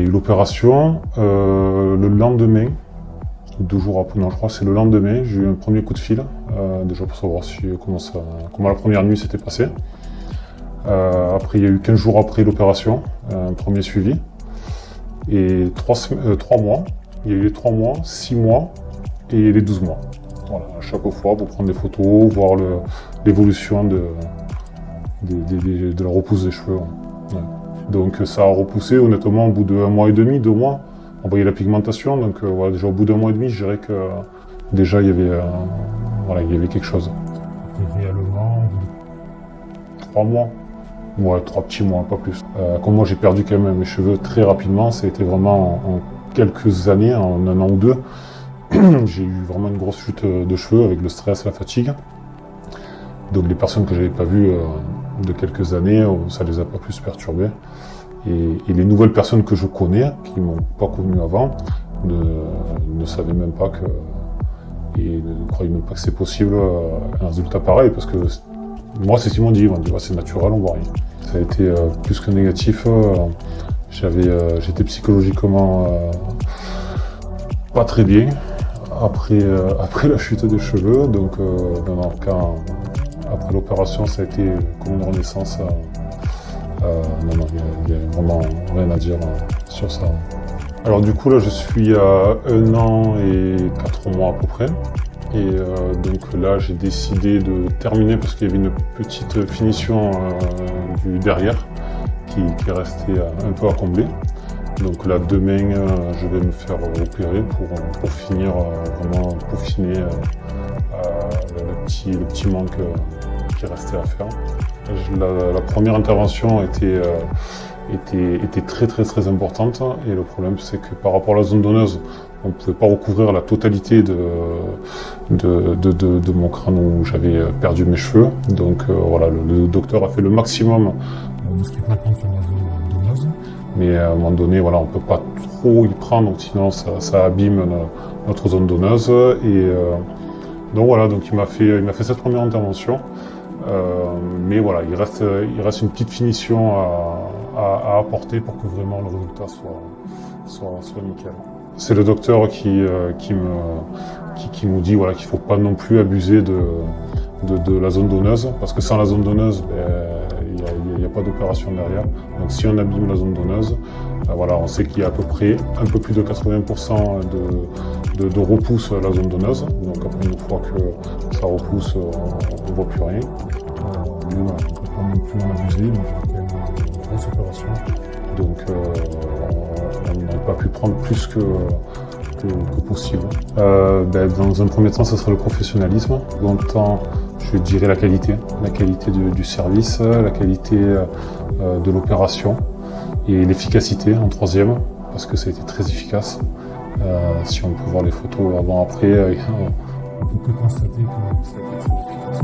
Il y a eu l'opération le lendemain, 2 jours après, non je crois que c'est le lendemain, j'ai eu un premier coup de fil, déjà pour savoir comment la première nuit s'était passée. Après il y a eu 15 jours après l'opération, un premier suivi. Et 3 mois, il y a eu les 3 mois, 6 mois et les 12 mois. Voilà, à chaque fois pour prendre des photos, voir l'évolution de la repousse des cheveux. Ouais. Donc ça a repoussé honnêtement au bout de 1 mois et demi, 2 mois. On voyait la pigmentation, donc voilà, déjà au bout d'1 mois et demi, je dirais que déjà il y avait quelque chose. Et réellement, 3 mois. Ouais, 3 petits mois, pas plus. Comme moi j'ai perdu quand même mes cheveux très rapidement, ça a été vraiment en quelques années, en 1 an ou 2. J'ai eu vraiment une grosse chute de cheveux avec le stress, la fatigue. Donc les personnes que j'avais pas vues de quelques années, ça les a pas plus perturbées. Et les nouvelles personnes que je connais, qui m'ont pas connu avant, ne savaient même pas et ne croyaient même pas que c'est possible un résultat pareil, parce que moi c'est ce qu'ils m'ont dit, ouais, c'est naturel, on voit rien. Ça a été plus que négatif. J'étais psychologiquement pas très bien après la chute des cheveux, donc après l'opération ça a été comme une renaissance. Il y a vraiment rien à dire sur ça. Alors du coup là je suis à 1 an et 4 mois à peu près. Et donc là j'ai décidé de terminer parce qu'il y avait une petite finition du derrière qui restait un peu à combler. Donc là demain je vais me faire opérer pour finir vraiment peaufiner le petit manque qui restait à faire. La première intervention était très importante, et le problème c'est que par rapport à la zone donneuse, on ne pouvait pas recouvrir la totalité de mon crâne où j'avais perdu mes cheveux. Donc voilà, le docteur a fait le maximum de ce qu'il pouvait prendre sur la zone donneuse. Mais à un moment donné, voilà, on ne peut pas trop y prendre, donc sinon ça abîme notre zone donneuse. Et donc voilà, donc il m'a fait cette première intervention. Mais voilà, il reste une petite finition à apporter pour que vraiment le résultat soit nickel. C'est le docteur qui nous dit voilà, qu'il ne faut pas non plus abuser de la zone donneuse, parce que sans la zone donneuse, il n'y a pas d'opération derrière. Donc si on abîme la zone donneuse, voilà, on sait qu'il y a à peu près un peu plus de 80% de repousse à la zone donneuse. Donc après, une fois que ça repousse, on ne voit plus rien. Mais voilà, on ne peut pas non plus en abuser, donc il y a une grosse opération. Donc on n'a pas pu prendre plus que possible. Dans un premier temps, ce sera le professionnalisme. Dans le temps, je dirais la qualité du service, la qualité de l'opération et l'efficacité en troisième, parce que ça a été très efficace. Si on peut voir les photos avant-après, on peut que constater que ça a été très efficace.